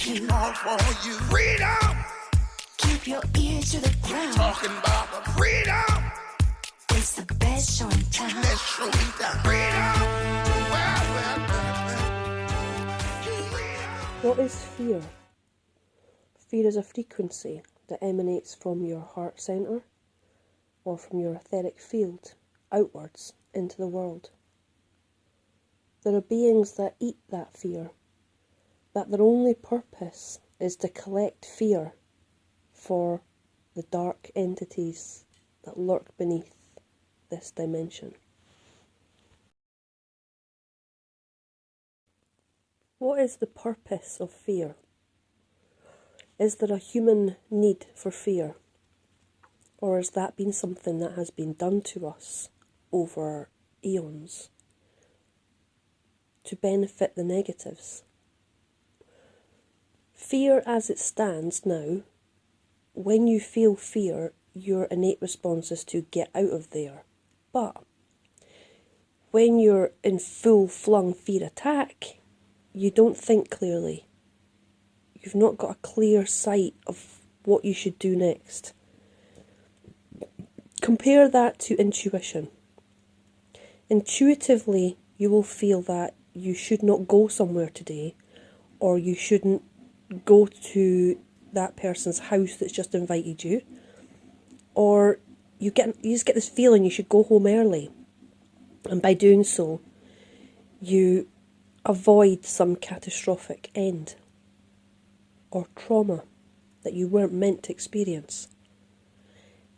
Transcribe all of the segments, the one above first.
speaking all for you. Freedom! Keep your ear to the ground. Talking about the freedom. It's the best show in town. Best show in town. Freedom! What is fear? Fear is a frequency that emanates from your heart centre or from your etheric field outwards into the world. There are beings that eat that fear, that their only purpose is to collect fear for the dark entities that lurk beneath this dimension. What is the purpose of fear? Is there a human need for fear? Or has that been something that has been done to us over eons to benefit the negatives? Fear as it stands now, when you feel fear, your innate response is to get out of there. But when you're in full-flung fear attack, you don't think clearly. You've not got a clear sight of what you should do next. Compare that to intuition. Intuitively, you will feel that you should not go somewhere today, or you shouldn't go to that person's house that's just invited you, or you just get this feeling you should go home early, and by doing so, you avoid some catastrophic end or trauma that you weren't meant to experience.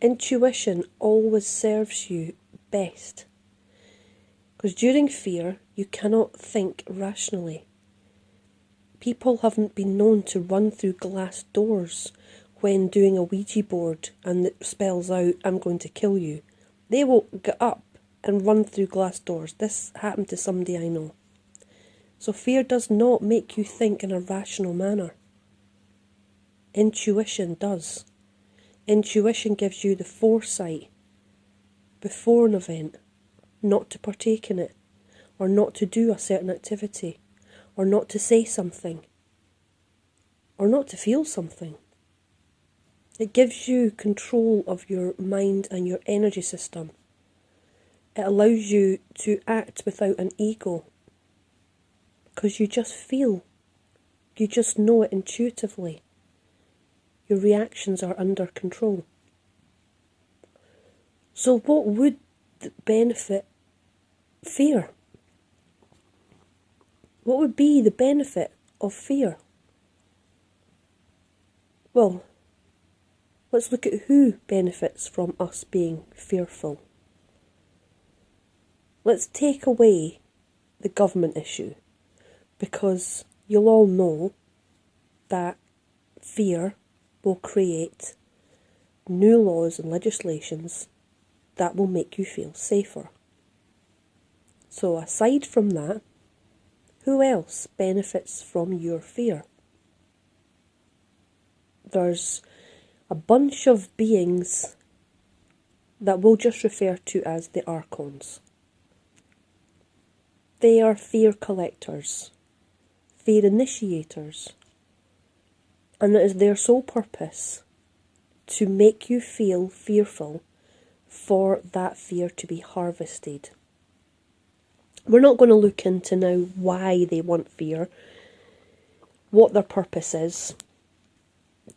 Intuition always serves you best, because during fear you cannot think rationally. People haven't been known to run through glass doors when doing a Ouija board and it spells out, "I'm going to kill you." They will get up and run through glass doors. This happened to somebody I know. So fear does not make you think in a rational manner. Intuition does. Intuition gives you the foresight before an event not to partake in it, or not to do a certain activity, or not to say something, or not to feel something. It gives you control of your mind and your energy system. It allows you to act without an ego, because you just feel, you just know it intuitively. Your reactions are under control. So what would benefit fear? What would be the benefit of fear? Well, let's look at who benefits from us being fearful. Let's take away the government issue, because you'll all know that fear will create new laws and legislations that will make you feel safer. So aside from that, who else benefits from your fear? There's a bunch of beings that we'll just refer to as the Archons. They are fear collectors, fear initiators, and it is their sole purpose to make you feel fearful for that fear to be harvested. We're not going to look into now why they want fear, what their purpose is,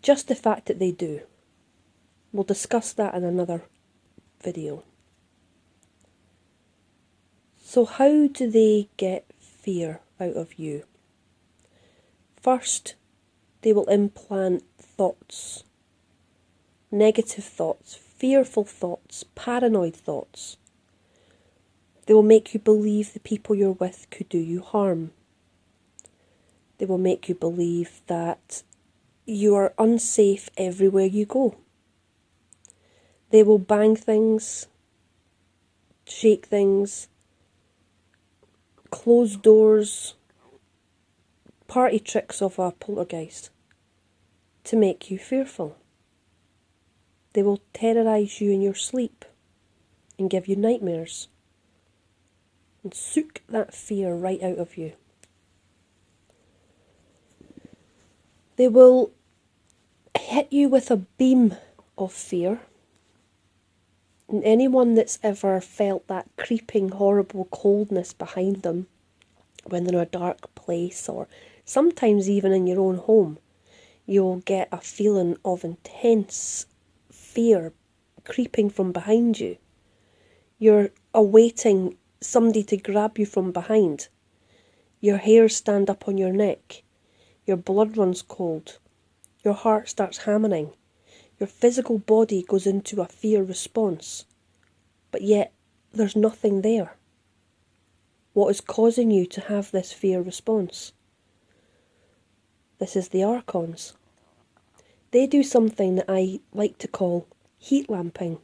just the fact that they do. We'll discuss that in another video. So how do they get fear out of you? First, they will implant thoughts, negative thoughts, fearful thoughts, paranoid thoughts. They will make you believe the people you're with could do you harm. They will make you believe that you are unsafe everywhere you go. They will bang things, shake things, close doors, party tricks of a poltergeist to make you fearful. They will terrorise you in your sleep and give you nightmares and soak that fear right out of you. They will hit you with a beam of fear. And anyone that's ever felt that creeping, horrible coldness behind them when they're in a dark place, or sometimes even in your own home, you'll get a feeling of intense fear creeping from behind you. You're awaiting somebody to grab you from behind. Your hairs stand up on your neck. Your blood runs cold. Your heart starts hammering. Your physical body goes into a fear response. But yet, there's nothing there. What is causing you to have this fear response? This is the archons. They do something that I like to call heat lamping.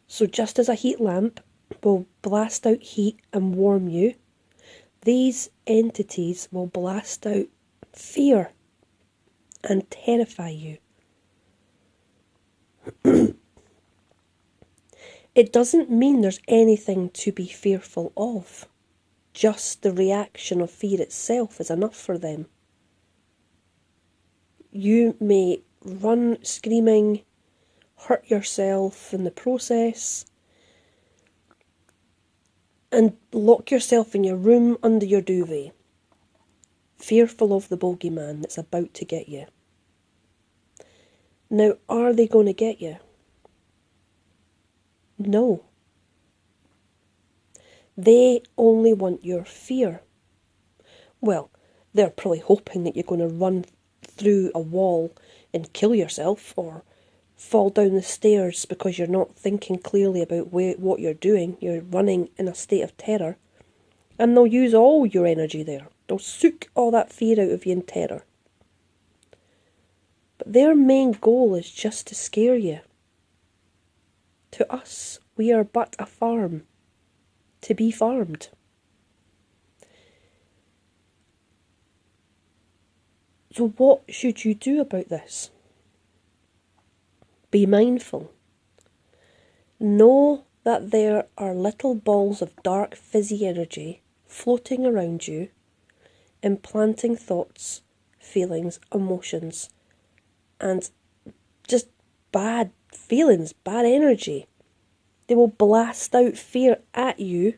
So just as a heat lamp will blast out heat and warm you, these entities will blast out fear and terrify you. It doesn't mean there's anything to be fearful of. Just the reaction of fear itself is enough for them. You may run screaming, hurt yourself in the process, and lock yourself in your room under your duvet, fearful of the bogeyman that's about to get you. Now, are they going to get you? No. They only want your fear. Well, they're probably hoping that you're going to run through a wall and kill yourself, or fall down the stairs because you're not thinking clearly about what you're doing. You're running in a state of terror. And they'll use all your energy there. They'll soak all that fear out of you in terror. But their main goal is just to scare you. To us, we are but a farm, to be farmed. So what should you do about this? Be mindful. Know that there are little balls of dark fizzy energy floating around you, implanting thoughts, feelings, emotions, and just bad feelings, bad energy. They will blast out fear at you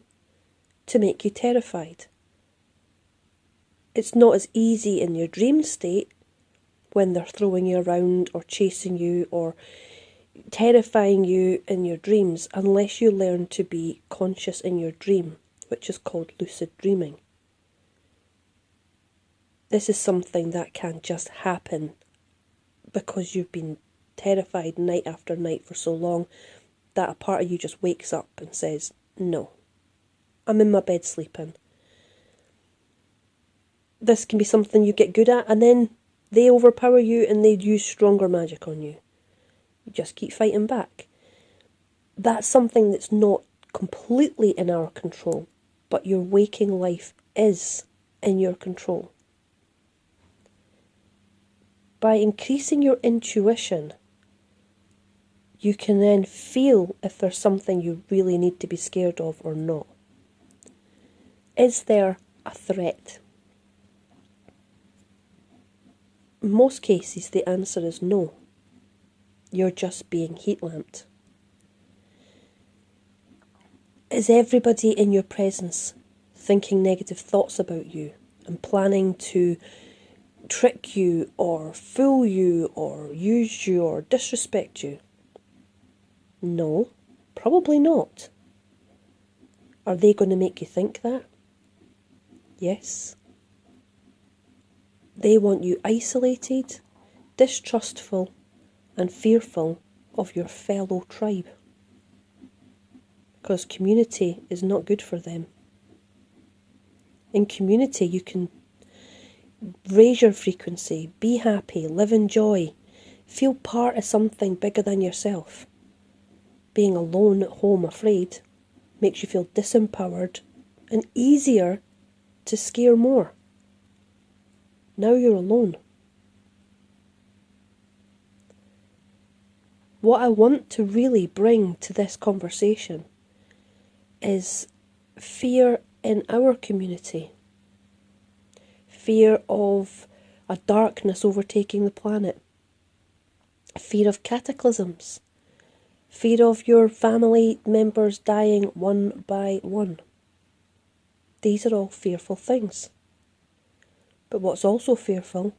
to make you terrified. It's not as easy in your dream state when they're throwing you around or chasing you or terrifying you in your dreams, unless you learn to be conscious in your dream, which is called lucid dreaming. This is something that can just happen because you've been terrified night after night for so long that a part of you just wakes up and says, no, I'm in my bed sleeping. This can be something you get good at, and then they overpower you and they use stronger magic on you. You just keep fighting back. That's something that's not completely in our control, but your waking life is in your control. By increasing your intuition, you can then feel if there's something you really need to be scared of or not. Is there a threat? In most cases, the answer is no. You're just being heat lamped. Is everybody in your presence thinking negative thoughts about you and planning to trick you or fool you or use you or disrespect you? No, probably not. Are they going to make you think that? Yes. They want you isolated, distrustful, and fearful of your fellow tribe. Because community is not good for them. In community, you can raise your frequency, be happy, live in joy, feel part of something bigger than yourself. Being alone at home afraid makes you feel disempowered and easier to scare more. Now you're alone. What I want to really bring to this conversation is fear in our community. Fear of a darkness overtaking the planet, fear of cataclysms, fear of your family members dying one by one. These are all fearful things. But what's also fearful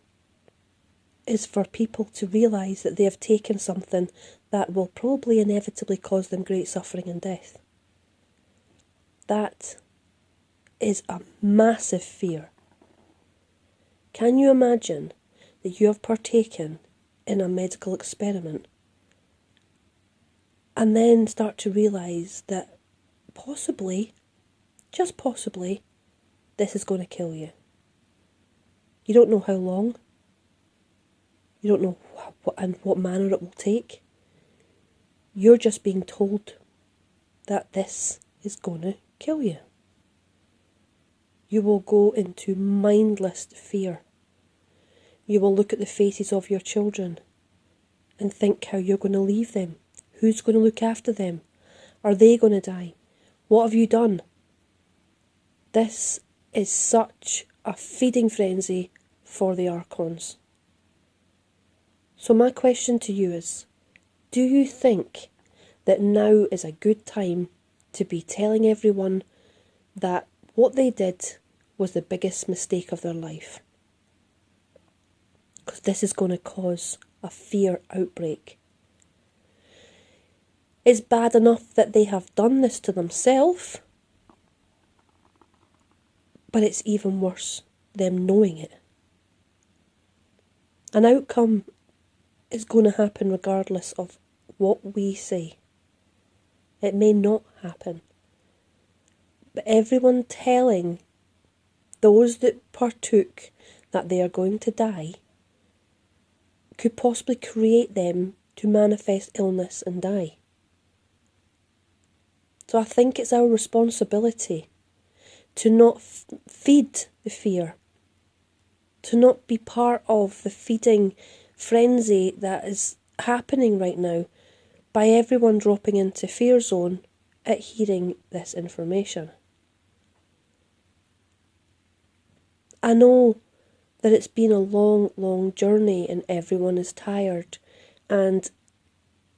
is for people to realise that they have taken something that will probably inevitably cause them great suffering and death. That is a massive fear. Can you imagine that you have partaken in a medical experiment and then start to realise that possibly, just possibly, this is going to kill you? You don't know how long. You don't know what manner it will take. You're just being told that this is going to kill you. You will go into mindless fear. You will look at the faces of your children and think how you're going to leave them. Who's going to look after them? Are they going to die? What have you done? This is such a feeding frenzy for the Archons. So my question to you is, do you think that now is a good time to be telling everyone that what they did was the biggest mistake of their life? Because this is going to cause a fear outbreak. It's bad enough that they have done this to themselves, but it's even worse, them knowing it. An outcome is going to happen regardless of what we say. It may not happen. But everyone telling those that partook that they are going to die could possibly create them to manifest illness and die. So I think it's our responsibility to not feed the fear, to not be part of the feeding frenzy that is happening right now by everyone dropping into fear zone at hearing this information. I know that it's been a long, long journey and everyone is tired, and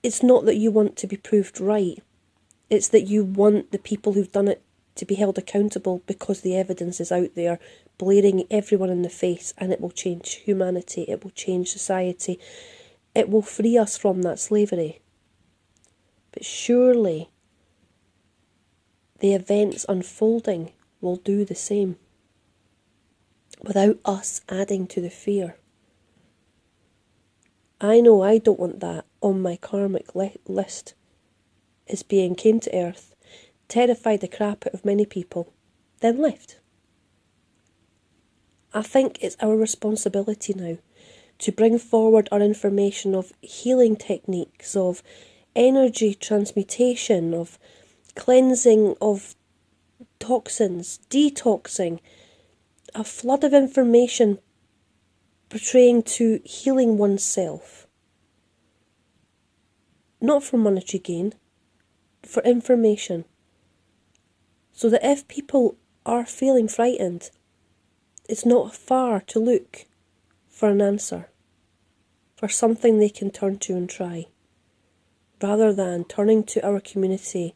it's not that you want to be proved right, it's that you want the people who've done it to be held accountable because the evidence is out there, blaring everyone in the face, and it will change humanity, it will change society, it will free us from that slavery. But surely the events unfolding will do the same, without us adding to the fear. I know I don't want that on my karmic list, as being came to earth, terrified the crap out of many people, then left. I think it's our responsibility now to bring forward our information of healing techniques, of energy transmutation, of cleansing of toxins, detoxing, a flood of information portraying to healing oneself. Not for monetary gain, for information. So that if people are feeling frightened, it's not far to look for an answer, for something they can turn to and try, rather than turning to our community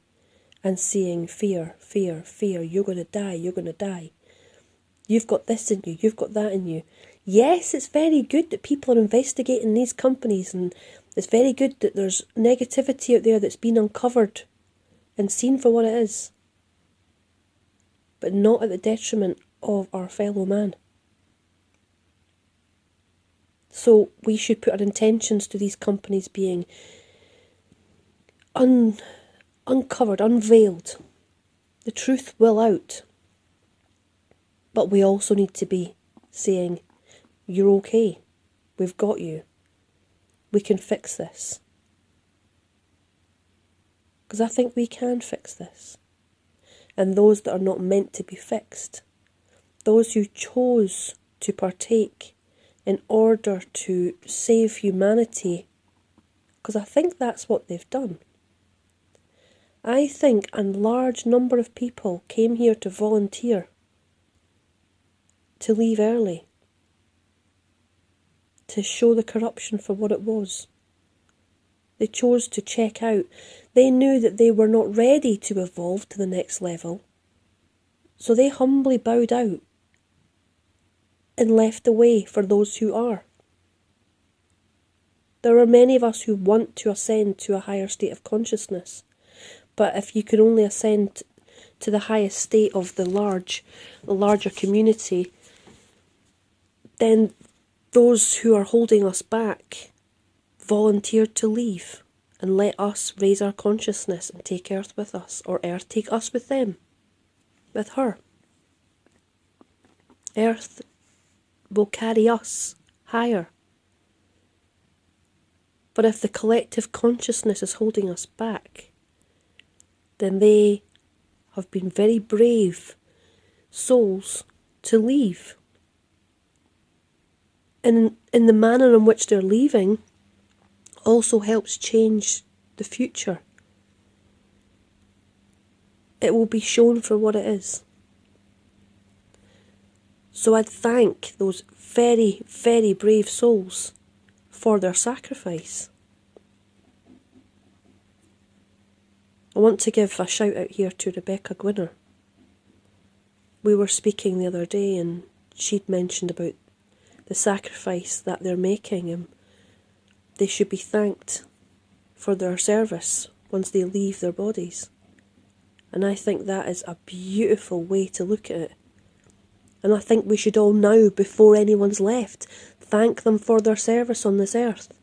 and seeing fear, fear, fear, you're going to die, you're going to die. You've got this in you, you've got that in you. Yes, it's very good that people are investigating these companies, and it's very good that there's negativity out there that's been uncovered and seen for what it is. But not at the detriment of our fellow man. So we should put our intentions to these companies being uncovered, unveiled. The truth will out. But we also need to be saying, you're okay, we've got you, we can fix this. Because I think we can fix this. And those that are not meant to be fixed, those who chose to partake in order to save humanity, because I think that's what they've done. I think a large number of people came here to volunteer, to leave early. to show the corruption for what it was. They chose to check out. They knew that they were not ready to evolve to the next level. So they humbly bowed out and left the way for those who are. There are many of us who want to ascend to a higher state of consciousness. But if you can only ascend to the highest state of the larger community, then those who are holding us back volunteered to leave and let us raise our consciousness and take Earth with us, or Earth take us with them, with her. Earth will carry us higher. But if the collective consciousness is holding us back, then they have been very brave souls to leave. And in the manner in which they're leaving also helps change the future. It will be shown for what it is. So I'd thank those very, very brave souls for their sacrifice. I want to give a shout out here to Rebecca Gwynner. We were speaking the other day and she'd mentioned about the sacrifice that they're making, and they should be thanked for their service once they leave their bodies. And I think that is a beautiful way to look at it. And I think we should all now, before anyone's left, thank them for their service on this earth.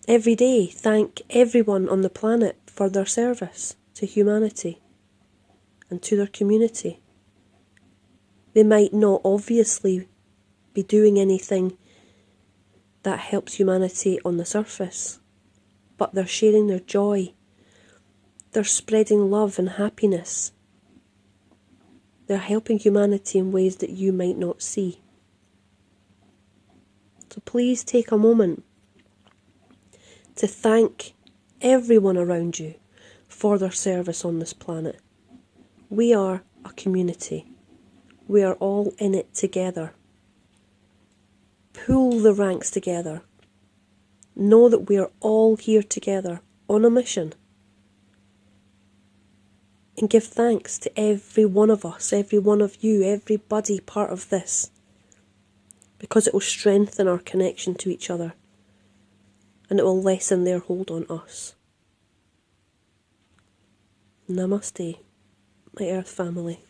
Every day, thank everyone on the planet for their service to humanity and to their community. They might not obviously be doing anything that helps humanity on the surface, but they're sharing their joy. They're spreading love and happiness. They're helping humanity in ways that you might not see. So please take a moment to thank everyone around you for their service on this planet. We are a community. We are all in it together. Pull the ranks together. Know that we are all here together on a mission. And give thanks to every one of us, every one of you, everybody part of this. Because it will strengthen our connection to each other. And it will lessen their hold on us. Namaste, my Earth family.